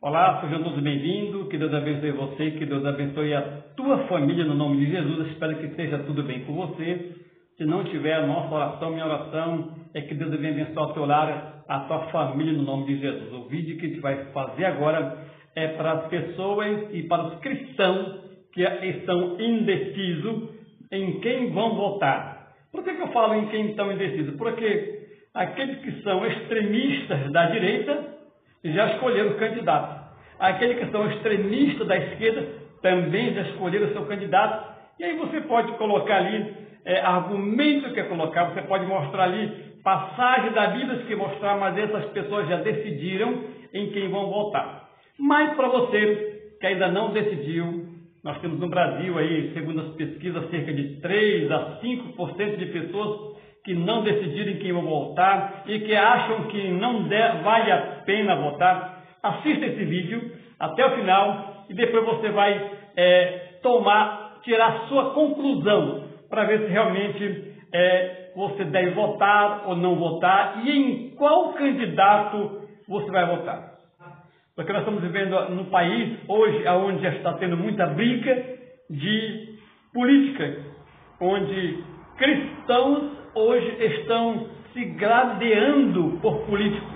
Olá, sejam todos bem-vindos, que Deus abençoe você, que Deus abençoe a tua família no nome de Jesus. Espero que esteja tudo bem com você. Se não tiver, a nossa oração, minha oração é que Deus venha abençoar o teu lar, a tua família no nome de Jesus. O vídeo que a gente vai fazer agora é para as pessoas e para os cristãos que estão indecisos em quem vão votar. Por que eu falo em quem estão indecisos? Porque aqueles que são extremistas da direita já escolheram o candidato. Aqueles que são extremistas da esquerda também já escolheram o seu candidato. E aí você pode colocar ali argumento que é colocar, você pode mostrar ali passagens da Bíblia que mostrar, mas essas pessoas já decidiram em quem vão votar. Mas para você que ainda não decidiu, nós temos no Brasil aí, segundo as pesquisas, cerca de 3 a 5% de pessoas que não decidiram em quem vão votar e que acham que não vale a pena votar. Assista esse vídeo até o final e depois você vai tirar a sua conclusão para ver se realmente você deve votar ou não votar e em qual candidato você vai votar. Porque nós estamos vivendo num país hoje onde já está tendo muita briga de política, onde cristãos hoje estão se gradeando por políticos.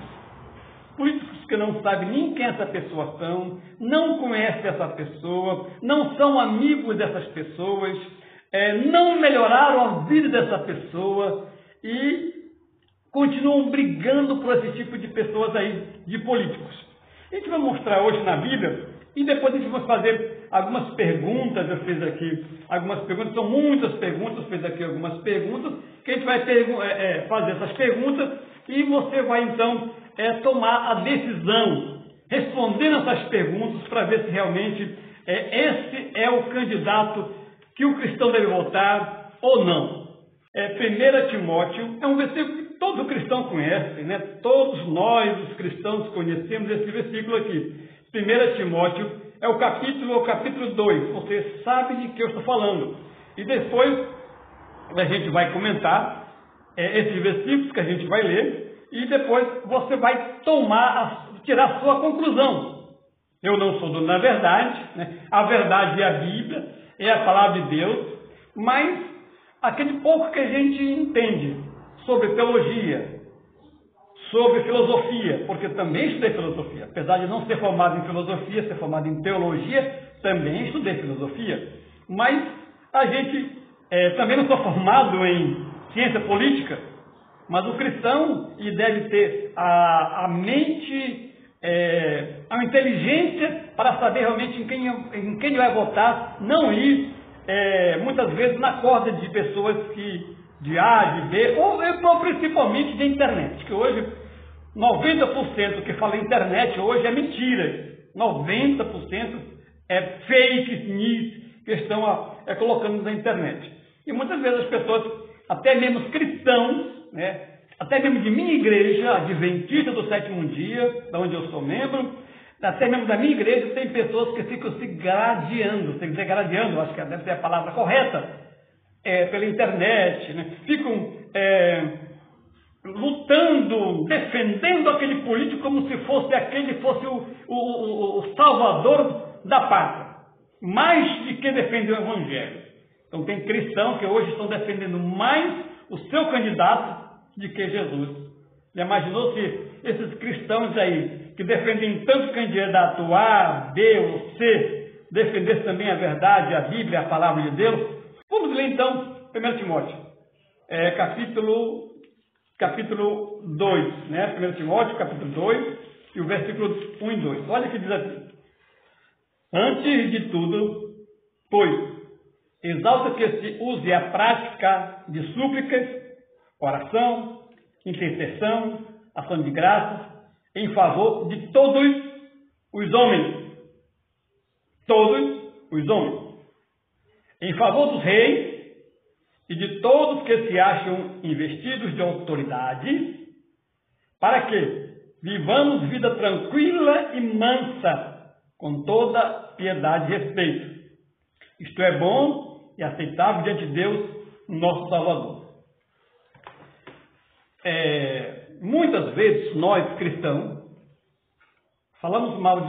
Políticos que não sabem nem quem essa pessoa são, não conhecem essa pessoa, não são amigos dessas pessoas, não melhoraram a vida dessa pessoa e continuam brigando por esse tipo de pessoas aí, de políticos. A gente vai mostrar hoje na Bíblia e depois a gente vai fazer algumas perguntas. Eu fiz aqui algumas perguntas, são muitas perguntas, eu fiz aqui algumas perguntas, que a gente vai fazer essas perguntas e você vai então tomar a decisão, respondendo essas perguntas para ver se realmente esse é o candidato que o cristão deve votar ou não. 1 Timóteo é um versículo que todo cristão conhece, né? Todos nós, os cristãos, conhecemos esse versículo aqui. 1 Timóteo é o capítulo 2. Você sabe de que eu estou falando. E depois a gente vai comentar esses versículos que a gente vai ler e depois você vai tirar a sua conclusão. Eu não sou dono da verdade, né? A verdade é a Bíblia, é a palavra de Deus, mas aquele pouco que a gente entende sobre teologia, sobre filosofia, porque também estudei filosofia, apesar de não ser formado em filosofia, ser formado em teologia, também estudei filosofia, mas a gente também não sou formado em ciência política, mas o cristão deve ter a mente, a inteligência para saber realmente em quem ele vai votar, não ir muitas vezes na corda de pessoas de A, de B, ou principalmente de internet, que hoje 90% que fala internet hoje é mentira, 90% é fake news que estão colocando na internet. E muitas vezes as pessoas, até mesmo os cristãos, né, até mesmo de minha igreja, adventista do sétimo dia, da onde eu sou membro, até mesmo da minha igreja, tem pessoas que ficam se gradeando, tem que dizer gradeando, acho que deve ser a palavra correta, pela internet, né? Ficam lutando, defendendo aquele político como se fosse o salvador da pátria, mais do que defender o evangelho. Então tem cristãos que hoje estão defendendo mais o seu candidato do que Jesus. Já imaginou se esses cristãos aí, que defendem tanto candidato A, B ou C, defendessem também a verdade, a Bíblia, a palavra de Deus? Vamos ler então 1 Timóteo, capítulo 2, né? 1 Timóteo, capítulo 2, e o versículo 1 e 2. Olha o que diz aqui. Antes de tudo, pois, exalta que se use a prática de súplicas, oração, intercessão, ação de graças, em favor de todos os homens. Todos os homens. Em favor dos reis e de todos que se acham investidos de autoridade, para que vivamos vida tranquila e mansa, com toda piedade e respeito. Isto é bom e aceitável diante de Deus, nosso Salvador. Muitas vezes nós, cristãos, falamos mal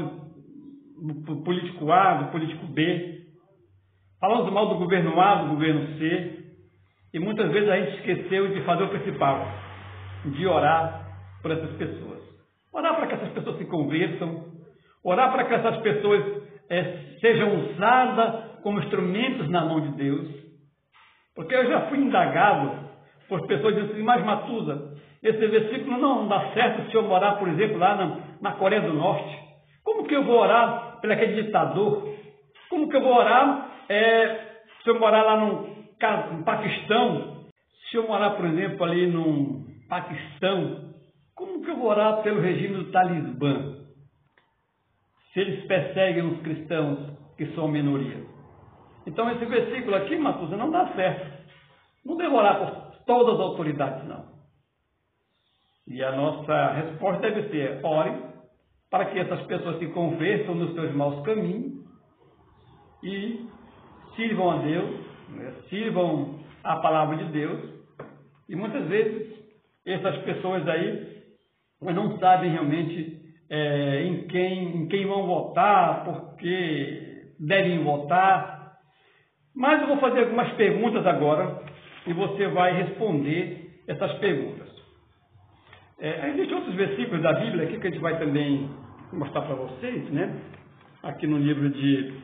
do político A, do político B. Falamos mal do governo A, do governo C. E muitas vezes a gente esqueceu de fazer o principal, de orar por essas pessoas. Orar para que essas pessoas se convertam, orar para que essas pessoas sejam usadas como instrumentos na mão de Deus. Porque eu já fui indagado por pessoas dizendo assim, mas Matuza, esse versículo não dá certo se eu morar, por exemplo, lá na Coreia do Norte. Como que eu vou orar por aquele ditador? Como que eu vou orar se eu morar lá no Paquistão? Se eu morar, por exemplo, ali no Paquistão, como que eu vou orar pelo regime do Talibã? Se eles perseguem os cristãos que são minoria. Então esse versículo aqui, Matuza, não dá certo. Não devo orar por todas as autoridades, não. E a nossa resposta deve ser, ore para que essas pessoas se convertam nos seus maus caminhos e sirvam a Deus, sirvam a palavra de Deus. E muitas vezes essas pessoas aí não sabem realmente em quem vão votar, porque devem votar. Mas eu vou fazer algumas perguntas agora e você vai responder essas perguntas. Existem outros versículos da Bíblia aqui que a gente vai também mostrar para vocês, né? Aqui no livro de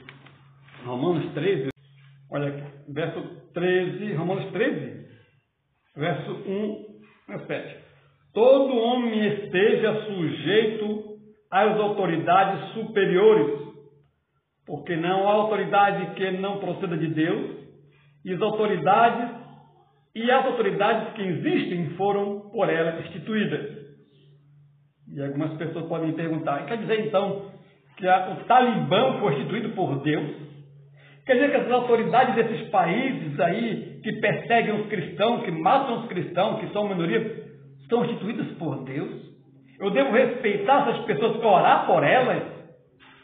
Romanos 13, olha aqui, verso 13, Romanos 13, verso 1 a 7. Todo homem esteja sujeito às autoridades superiores, porque não há autoridade que não proceda de Deus, e as autoridades que existem foram por ela instituídas. E algumas pessoas podem perguntar, quer dizer então que o Talibã foi instituído por Deus? Quer dizer que as autoridades desses países aí que perseguem os cristãos, que matam os cristãos, que são minoria, são instituídas por Deus? Eu devo respeitar essas pessoas para orar por elas?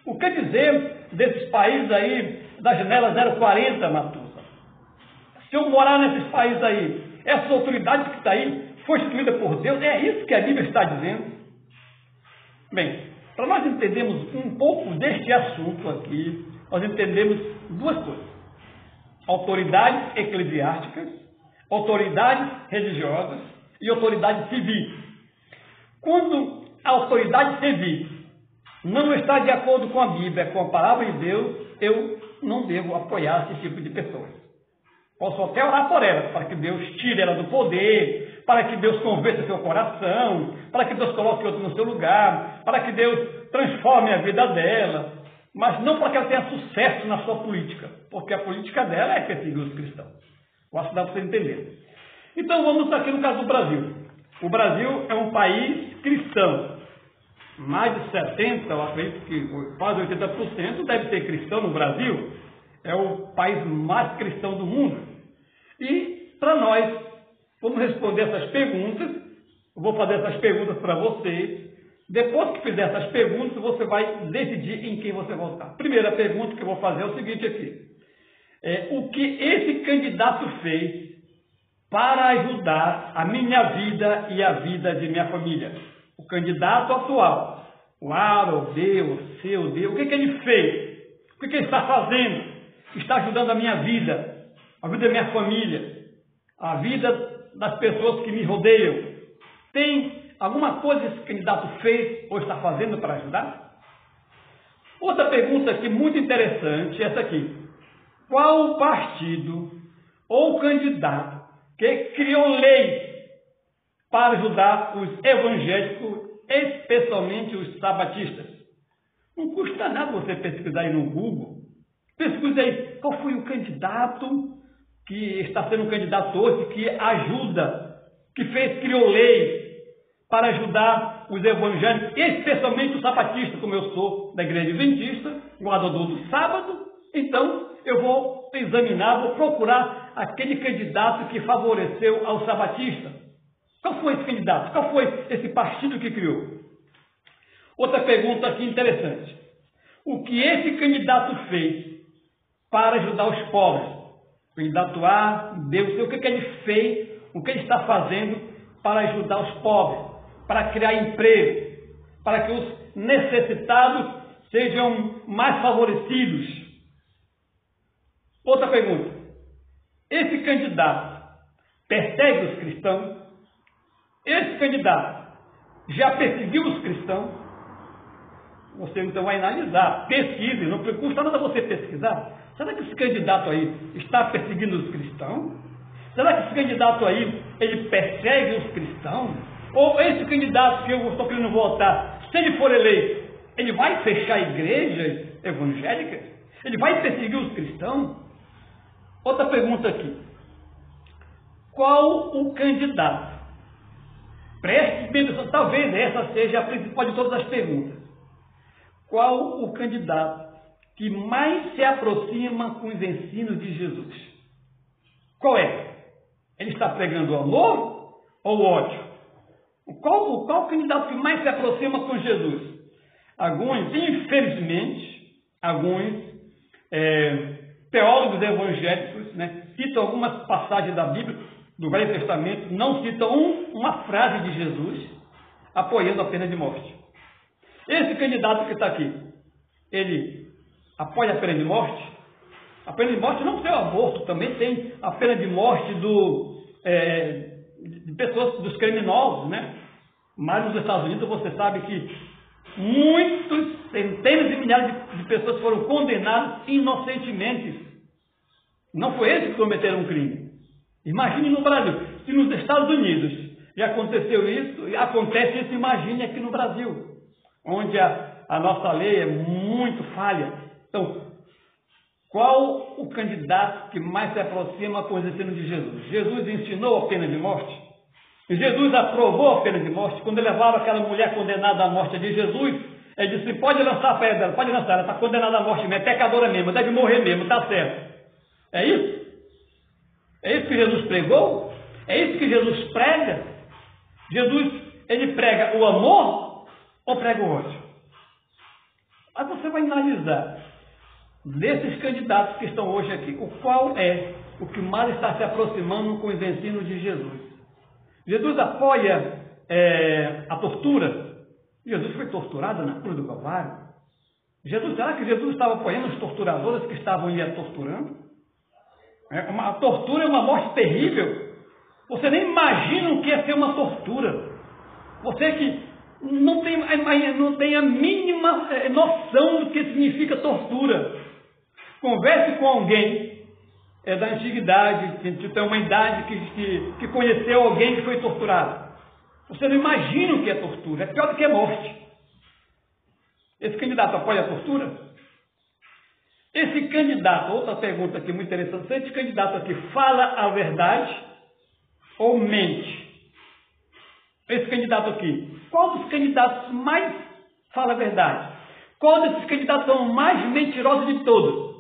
O que dizer desses países aí da janela 040, Matuza? Se eu morar nesses países aí, essas autoridades que estão aí, foi instituída por Deus, é isso que a Bíblia está dizendo? Bem, para nós entendermos um pouco deste assunto aqui, nós entendemos duas coisas. Autoridades eclesiásticas, autoridades religiosas e autoridade civil. Quando a autoridade civil não está de acordo com a Bíblia, com a palavra de Deus, eu não devo apoiar esse tipo de pessoas. Posso até orar por elas, para que Deus tire ela do poder, para que Deus converta seu coração, para que Deus coloque outro no seu lugar, para que Deus transforme a vida dela, mas não para que ela tenha sucesso na sua política, porque a política dela é perseguir os cristãos. Eu acho que dá para você entender. Então vamos aqui no caso do Brasil. O Brasil é um país cristão. Mais de 70%, eu acredito que quase 80% deve ser cristão no Brasil. É o país mais cristão do mundo. E para nós, vamos responder essas perguntas. Eu vou fazer essas perguntas para vocês. Depois que fizer essas perguntas, você vai decidir em quem você votar. Primeira pergunta que eu vou fazer é o seguinte aqui. O que esse candidato fez para ajudar a minha vida e a vida de minha família? O candidato atual, o A, o B, o C, o D, o que ele fez? O que ele está fazendo? Está ajudando a minha vida, a vida da minha família, a vida das pessoas que me rodeiam. Tem alguma coisa que esse candidato fez ou está fazendo para ajudar? Outra pergunta aqui muito interessante é essa aqui. Qual o partido ou candidato que criou lei para ajudar os evangélicos, especialmente os sabatistas? Não custa nada você pesquisar aí no Google. Pesquisa aí qual foi o candidato que está sendo um candidato hoje que ajuda, que criou lei para ajudar os evangélicos, especialmente os sabatistas, como eu sou da igreja adventista, guardador do sábado. Então eu vou examinar, vou procurar aquele candidato que favoreceu ao sabatista. Qual foi esse candidato? Qual foi esse partido que criou? Outra pergunta aqui interessante. O que esse candidato fez para ajudar os pobres? O candidato A, B, o que ele fez, o que ele está fazendo para ajudar os pobres, para criar emprego, para que os necessitados sejam mais favorecidos. Outra pergunta. Esse candidato persegue os cristãos? Esse candidato já perseguiu os cristãos? Você então vai analisar, pesquise, não custa nada você pesquisar. Será que esse candidato aí está perseguindo os cristãos? Será que esse candidato aí, ele persegue os cristãos? Ou esse candidato que eu estou querendo votar, se ele for eleito, ele vai fechar igrejas evangélicas? Ele vai perseguir os cristãos? Outra pergunta aqui. Qual o candidato? Preste bem atenção, talvez essa seja a principal de todas as perguntas. Qual o candidato que mais se aproxima com os ensinos de Jesus? Qual é? Ele está pregando o amor ou o ódio? Qual o candidato que mais se aproxima com Jesus? Alguns, infelizmente, teólogos evangélicos, né, citam algumas passagens da Bíblia, do Velho Testamento, não citam uma frase de Jesus apoiando a pena de morte. Esse candidato que está aqui, ele apoia a pena de morte? A pena de morte não tem o aborto, também tem a pena de morte de pessoas, dos criminosos, né? Mas nos Estados Unidos você sabe que centenas de milhares de pessoas foram condenadas inocentemente. Não foi eles que cometeram um crime. Imagine no Brasil, se nos Estados Unidos já aconteceu isso, e acontece isso, imagine aqui no Brasil, onde a nossa lei é muito falha. Então, qual o candidato que mais se aproxima com os ensinos de Jesus? Jesus ensinou a pena de morte? Jesus aprovou a pena de morte? Quando levaram aquela mulher condenada à morte de Jesus, ele disse, pode lançar a pedra, pode lançar, ela está condenada à morte mesmo, é pecadora mesmo, deve morrer mesmo, está certo. É isso? É isso que Jesus pregou? É isso que Jesus prega? Jesus, ele prega o amor ou prega o ódio? Aí você vai analisar desses candidatos que estão hoje aqui, o qual é o que mais está se aproximando com os ensinos de Jesus. Jesus apoia a tortura. Jesus foi torturado na cruz do Calvário. Será que Jesus estava apoiando os torturadores que estavam ali a torturando? A tortura é uma morte terrível. Você nem imagina o que é ser uma tortura. Você que não tem a mínima noção do que significa tortura. Converse com alguém da antiguidade, que tem uma idade que conheceu alguém que foi torturado. Você não imagina o que é tortura. É pior do que a morte. Esse candidato apoia a tortura? Esse candidato, outra pergunta aqui muito interessante, esse candidato aqui fala a verdade ou mente? Esse candidato aqui, qual dos candidatos mais fala a verdade? Qual desses candidatos são os mais mentirosos de todos?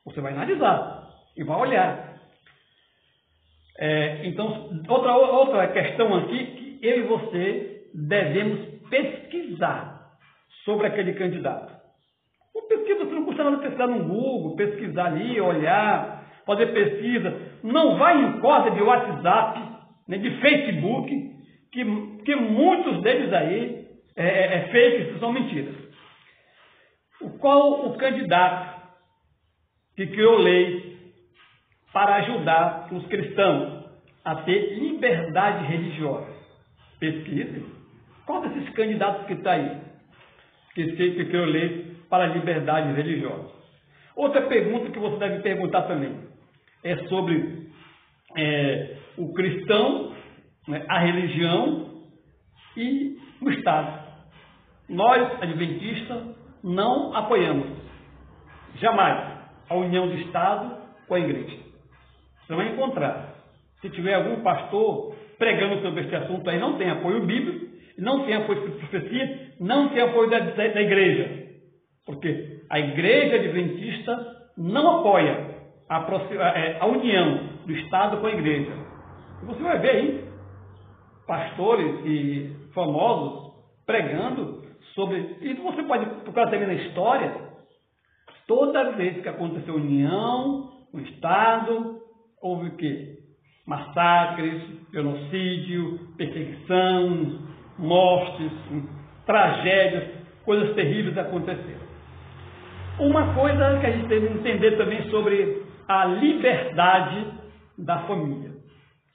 Você vai analisar e vai olhar. Então, outra questão aqui, que eu e você devemos pesquisar sobre aquele candidato. Pesquisa, você não custa nada pesquisar no Google, pesquisar ali, olhar, fazer pesquisa. Não vai em corda de WhatsApp, né, de Facebook, que muitos deles aí fakes, são mentiras. Qual o candidato que criou lei para ajudar os cristãos a ter liberdade religiosa? Pesquise. Qual desses candidatos que está aí que criou lei para a liberdade religiosa? Outra pergunta que você deve perguntar também é sobre o cristão, né, a religião e o Estado. Nós, adventistas, não apoiamos jamais a união do Estado com a igreja. Você vai encontrar. Se tiver algum pastor pregando sobre esse assunto aí, não tem apoio bíblico, não tem apoio de profecia, não tem apoio da igreja. Porque a igreja adventista não apoia a união do Estado com a igreja. E você vai ver aí pastores e famosos pregando sobre... E você pode procurar também na história, toda vez que aconteceu união, o Estado, houve o quê? Massacres, genocídio, perseguição, mortes, tragédias, coisas terríveis aconteceram. Uma coisa que a gente tem que entender também sobre a liberdade da família.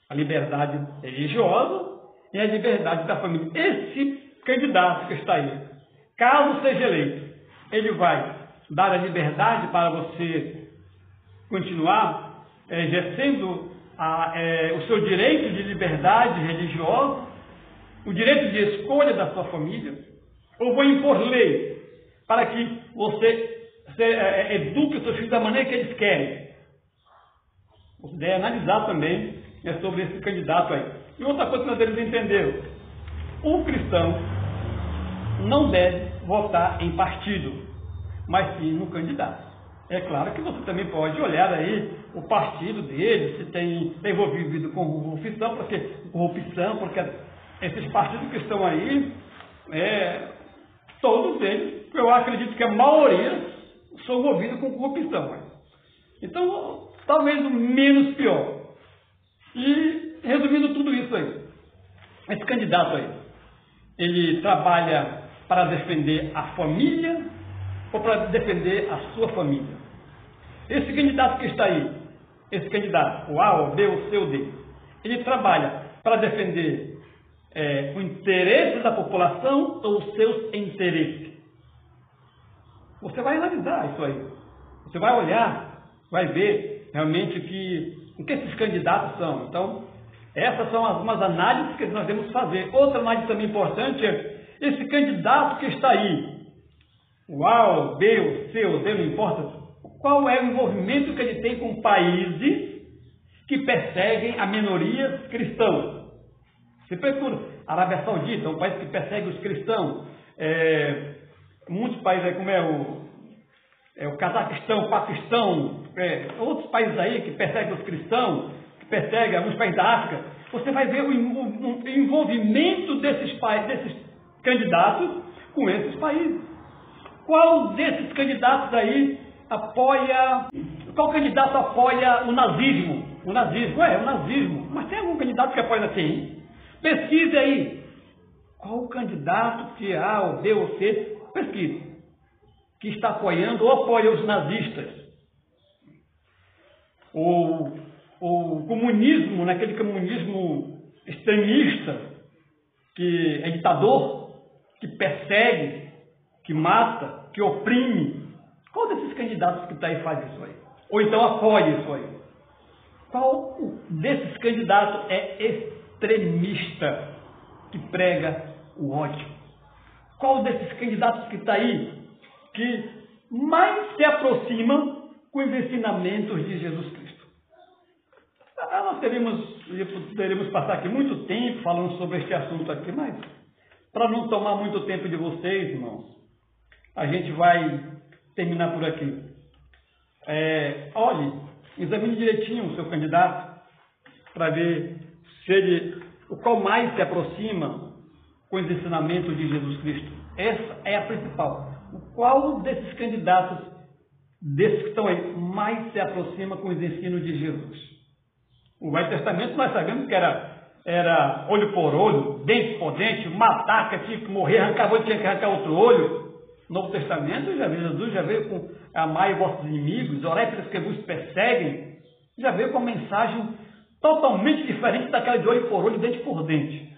A liberdade religiosa e a liberdade da família. Esse candidato que está aí, caso seja eleito, ele vai dar a liberdade para você continuar exercendo o seu direito de liberdade religiosa, o direito de escolha da sua família, ou vou impor lei para que você eduque os seus filhos da maneira que eles querem. Você deve analisar também sobre esse candidato aí. E outra coisa que nós devemos entender: o cristão não deve votar em partido, mas sim no candidato. É claro que você também pode olhar aí o partido dele, se tem envolvido com corrupção, porque esses partidos que estão aí, todos eles, eu acredito que a maioria são envolvidos com corrupção. Então, talvez o menos pior. E, resumindo tudo isso aí, esse candidato aí, ele trabalha para defender a família ou para defender a sua família? Esse candidato que está aí, esse candidato, o A, o B, o C, o D, ele trabalha para defender o interesse da população ou os seus interesses? Você vai analisar isso aí. Você vai olhar, vai ver realmente o que esses candidatos são. Então, essas são algumas análises que nós devemos fazer. Outra análise também importante é esse candidato que está aí, o A, o B, o C, o D, não importa, qual é o envolvimento que ele tem com países que perseguem a minoria cristã. Você procura Arábia Saudita, um país que persegue os cristãos, muitos países aí, como o Cazaquistão, o Paquistão, outros países aí que perseguem os cristãos, que perseguem alguns países da África. Você vai ver o envolvimento desses candidatos com esses países. Qual desses candidatos aí qual candidato apoia o nazismo? O nazismo. Mas tem algum candidato que apoia assim? Pesquise aí. Qual o candidato que A, ou B, ou C, pesquise, que está apoiando ou apoia os nazistas? O comunismo, aquele comunismo extremista, que é ditador, que persegue, que mata, que oprime. Qual desses candidatos que está aí faz isso aí? Ou então apoia isso aí? Qual desses candidatos é extremista, que prega o ódio? Qual desses candidatos que está aí que mais se aproxima com os ensinamentos de Jesus Cristo? Nós poderíamos passar aqui muito tempo falando sobre este assunto aqui, mas para não tomar muito tempo de vocês, irmãos, a gente vai terminar por aqui. Olhe, examine direitinho o seu candidato para ver o qual mais se aproxima com os ensinamentos de Jesus Cristo. Essa é a principal. Qual desses candidatos, desses que estão aí, mais se aproxima com os ensinos de Jesus? O Velho Testamento nós sabemos que era olho por olho, dente por dente, matar, que tinha que morrer, tinha que arrancar outro olho. No Novo Testamento, Jesus já veio com amai vossos inimigos, orai pelos que vos perseguem, já veio com uma mensagem totalmente diferente daquela de olho por olho, dente por dente.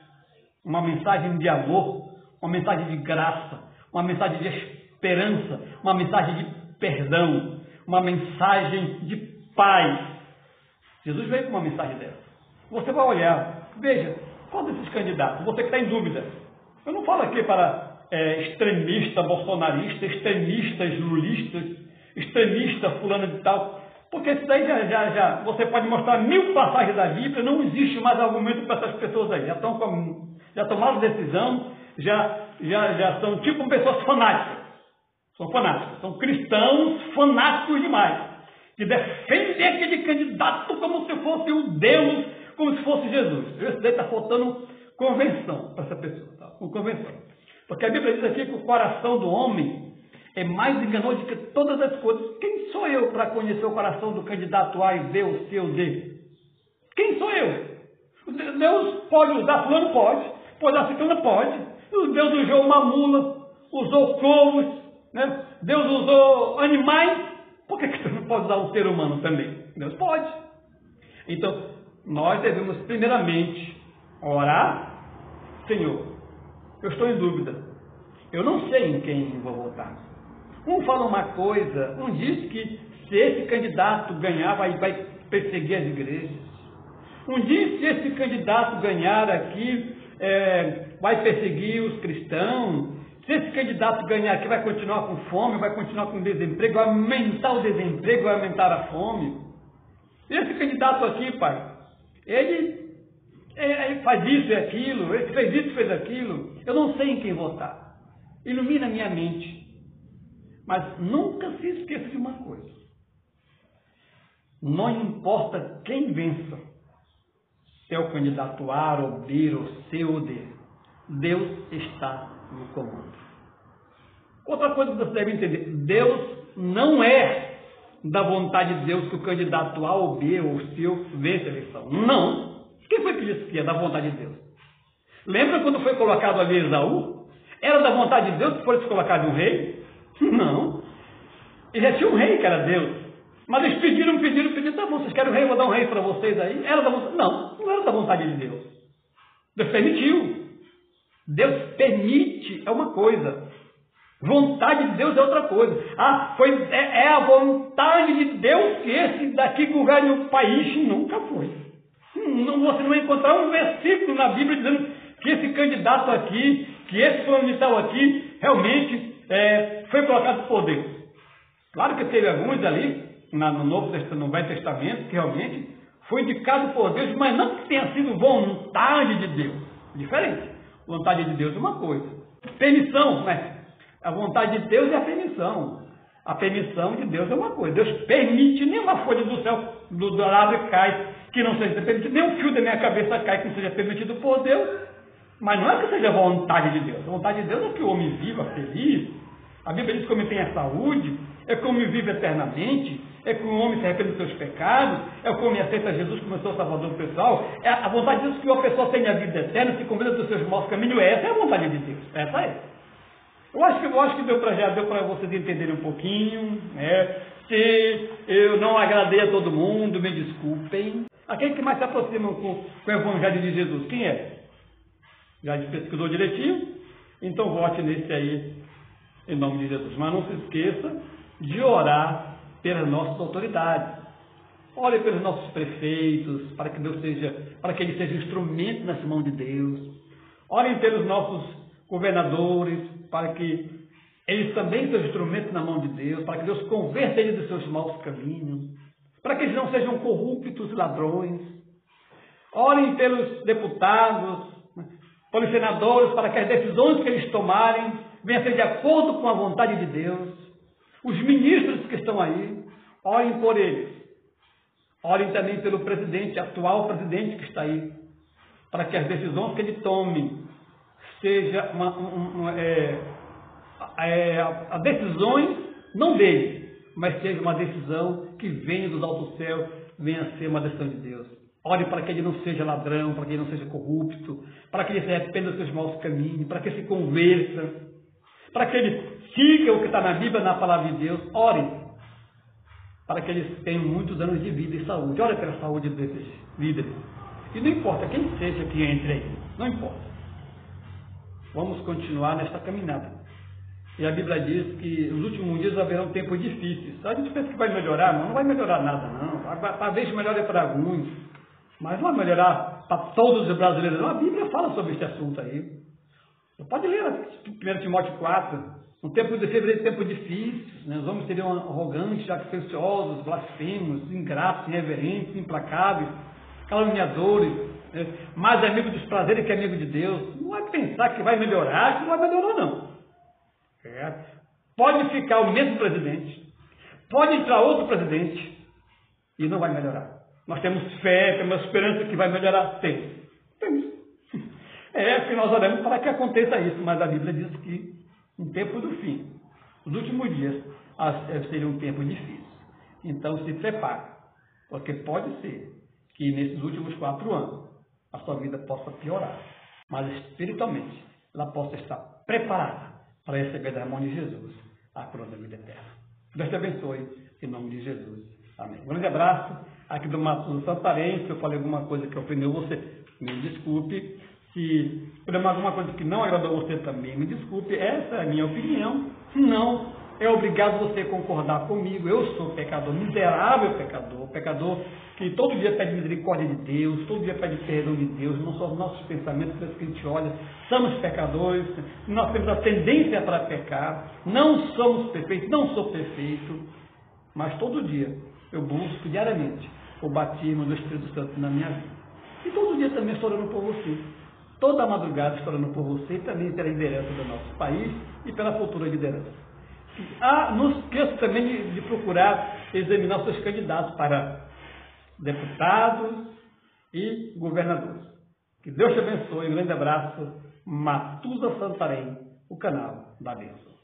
Uma mensagem de amor, uma mensagem de graça, uma mensagem de esperança, uma mensagem de perdão, uma mensagem de paz. Jesus veio com uma mensagem dessa. Você vai olhar, veja, qual desses candidatos, você que está em dúvida. Eu não falo aqui para extremista bolsonarista, extremistas lulistas, extremista fulano de tal, porque isso daí já você pode mostrar 1000 passagens da Bíblia, não existe mais argumento para essas pessoas aí, já tomaram decisão, já são tipo pessoas fanáticas, são cristãos fanáticos demais, que defendem aquele candidato como se fosse o Deus, como se fosse Jesus. Isso daí está faltando convenção para essa pessoa, tá? Convenção. Porque a Bíblia diz aqui que o coração do homem é mais enganoso do que todas as coisas. Quem sou eu para conhecer o coração do candidato A, B, o C ou D? Quem sou eu? Deus pode usar, fulano pode usar, ciclano pode. Deus usou uma mula, usou covos, Deus usou animais, por que Deus não pode usar um ser humano também? Deus pode. Então, nós devemos primeiramente orar: Senhor, eu estou em dúvida, eu não sei em quem vou votar. Um fala uma coisa, um diz que se esse candidato ganhar, vai perseguir as igrejas. Um diz que se esse candidato ganhar aqui, vai perseguir os cristãos. Se esse candidato ganhar aqui, vai continuar com fome, vai continuar com desemprego, vai aumentar o desemprego, vai aumentar a fome. Esse candidato aqui, pai, ele faz isso e aquilo, ele fez isso e fez aquilo. Eu não sei em quem votar. Ilumina a minha mente. Mas nunca se esqueça de uma coisa: não importa quem vença, se é o candidato A ou B ou C ou D, Deus está no comando. Outra coisa que você deve entender: Deus não é da vontade de Deus que o candidato A ou B ou C vença a eleição. Não. Quem foi que disse que é da vontade de Deus? Lembra quando foi colocado ali Esaú? Era da vontade de Deus que fosse colocado um rei? Não. E já tinha um rei que era Deus. Mas eles pediram, tá bom, vocês querem um rei, eu vou dar um rei para vocês aí. Era da vontade? Não era da vontade de Deus. Deus permitiu. Deus permite é uma coisa. Vontade de Deus é outra coisa. É a vontade de Deus que esse daqui governe o país. Nunca foi. Você não vai encontrar um versículo na Bíblia dizendo que esse candidato aqui, que esse fulano de tal aqui, realmente foi colocado por Deus. Claro que teve alguns ali, no Velho Testamento, que realmente foi indicado por Deus, mas não que tenha sido vontade de Deus. Diferente. Vontade de Deus é uma coisa. Permissão, né? A vontade de Deus é a permissão. A permissão de Deus é uma coisa. Deus permite, nenhuma folha do céu, do árvore cai, que não seja permitido, nem um fio da minha cabeça cai, que não seja permitido por Deus. Mas não é que seja vontade de Deus. A vontade de Deus é que o homem viva feliz. A Bíblia diz que o homem tenha saúde, é que o homem vive eternamente, é que o homem se arrepende dos seus pecados, é que o homem aceita Jesus como seu salvador pessoal. A vontade de Deus é que uma pessoa tenha vida eterna, se convida dos seus maus caminhos. Essa é a vontade de Deus. Essa é. Eu acho que já deu para vocês entenderem um pouquinho. Se eu não agradei a todo mundo, me desculpem. Aquele que mais se aproxima com o Evangelho de Jesus, quem é? Já pesquisou direitinho? Então vote nesse aí, em nome de Jesus. Mas não se esqueça de orar pelas nossas autoridades. Ore pelos nossos prefeitos, para que eles sejam instrumentos nas mãos de Deus. Orem pelos nossos governadores, para que eles também sejam instrumentos na mão de Deus, para que Deus converta eles dos seus maus caminhos, para que eles não sejam corruptos e ladrões. Orem pelos deputados, pelos senadores, para que as decisões que eles tomarem venham a ser de acordo com a vontade de Deus. Os ministros que estão aí, orem por eles. Orem também pelo presidente, atual presidente que está aí, para que as decisões que ele tome seja a decisões não dele, mas seja uma decisão que venha dos altos céus, venha a ser uma decisão de Deus. Ore para que ele não seja ladrão, para que ele não seja corrupto, para que ele se arrependa dos seus maus caminhos, para que ele se converta, para que ele siga o que está na Bíblia, na palavra de Deus. Ore para que eles tenham muitos anos de vida e saúde. Ore pela saúde desses líderes. E não importa quem seja que entre aí, não importa. Vamos continuar nesta caminhada. E a Bíblia diz que nos últimos dias haverão tempos difíceis. A gente pensa que vai melhorar, não vai melhorar nada, não. Talvez melhore para alguns, mas não vai melhorar para todos os brasileiros, não. A Bíblia fala sobre este assunto aí. Você pode ler 1 Timóteo 4. Um tempo de fevereiro, tempo difícil, né? Os homens seriam arrogantes, jactanciosos, blasfemos, ingratos, irreverentes, implacáveis, caluniadores, né? Mais amigo dos prazeres que amigo de Deus. Não vai pensar que vai melhorar, que não vai melhorar, não. Pode ficar o mesmo presidente, pode entrar outro presidente e não vai melhorar. Nós temos fé, temos esperança que vai melhorar. Temos. Porque nós oramos para que aconteça isso, mas a Bíblia diz que no tempo do fim, os últimos dias, seria um tempo difícil. Então se prepare, porque pode ser que nesses últimos 4 anos a sua vida possa piorar, mas espiritualmente ela possa estar preparada para receber da mão de Jesus a coroa da vida eterna. Deus te abençoe, em nome de Jesus. Amém. Um grande abraço, aqui do Matuza Santarém. Se eu falei alguma coisa que ofendeu você, me desculpe. Se por alguma coisa que não agradou você também, me desculpe. Essa é a minha opinião. Se não, é obrigado você a concordar comigo. Eu sou pecador, miserável pecador que todo dia pede misericórdia de Deus, todo dia pede perdão de Deus. Não são os nossos pensamentos, pelos que a gente olha. Somos pecadores, nós temos a tendência para pecar. Não somos perfeitos, não sou perfeito. Mas todo dia eu busco diariamente o batismo do Espírito Santo na minha vida. E todo dia também estou orando por você. Toda madrugada estou orando por você e também pela liderança do nosso país e pela futura liderança. Não esqueça também de procurar examinar os seus candidatos para deputados e governadores. Que Deus te abençoe. Um grande abraço. Matuza Santarém, o canal da bênção.